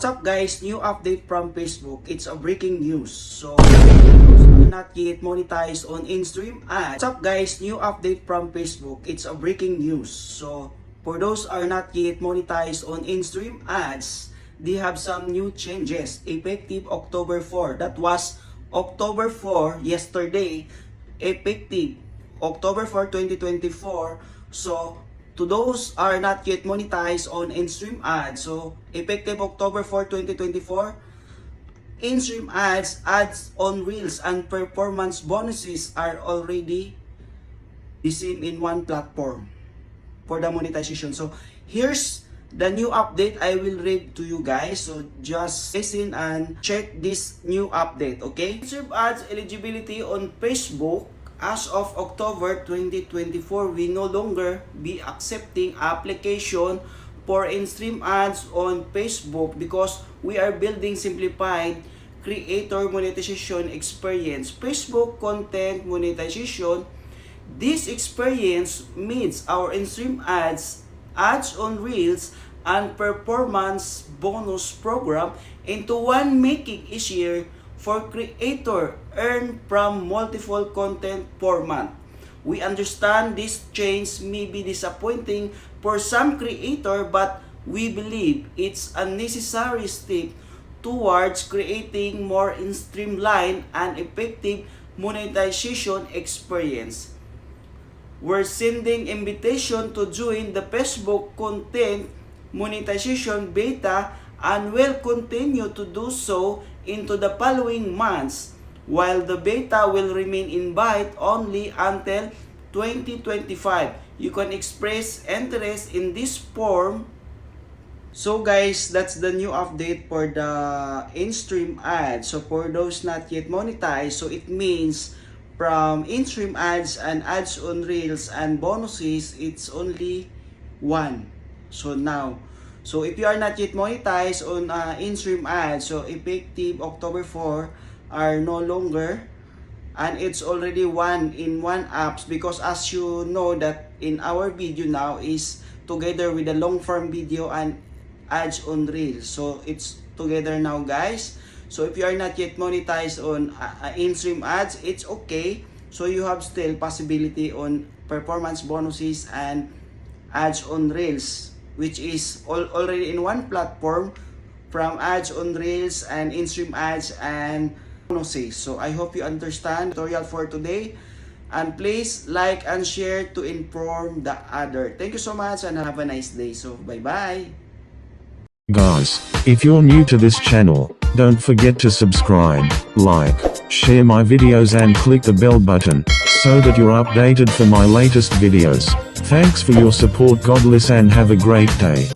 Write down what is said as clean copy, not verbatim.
What's up guys, new update from Facebook. It's a breaking news. So those are not yet monetized on in-stream ads. What's up guys, new update from Facebook. It's a breaking news. So for those are not yet monetized on in-stream ads, they have some new changes effective October 4. That was October 4 yesterday, effective October 4, 2024. So to those are not yet monetized on in-stream ads, so effective October 4, 2024, in-stream ads, ads on Reels, and performance bonuses are already the same in one platform for the monetization. So here's the new update. I will read to you guys, so just listen and check this new update, okay? In-stream ads eligibility on Facebook. As of October 2024, we no longer be accepting application for in-stream ads on Facebook because we are building simplified creator monetization experience. Facebook content monetization. This experience meets our in-stream ads, ads on Reels, and performance bonus program into one, making easier for creator earn from multiple content format. We understand this change may be disappointing for some creator, but we believe it's a necessary step towards creating more streamlined and effective monetization experience. We're sending invitation to join the Facebook content monetization beta and will continue to do so into the following months, while the beta will remain invite only until 2025. You can express interest in this form. So guys, that's the new update for the in-stream ads. So for those not yet monetized, so it means from in-stream ads and ads on Reels and bonuses, it's only one. So now, so if you are not yet monetized on in-stream ads, so effective October 4 are no longer, and it's already one in one apps, because as you know that in our video now is together with the long form video and ads on Reels. So it's together now guys. So if you are not yet monetized on in-stream ads, it's okay. So you have still possibility on performance bonuses and ads on Reels, which is already in one platform from ads on Reels and in-stream ads and bonuses. So I hope you understand the tutorial for today, and please like and share to inform the other. Thank you so much and have a nice day. So bye bye. Guys, if you're new to this channel, don't forget to subscribe, like, share my videos and click the bell button, so that you're updated for my latest videos. Thanks for your support. God bless and have a great day.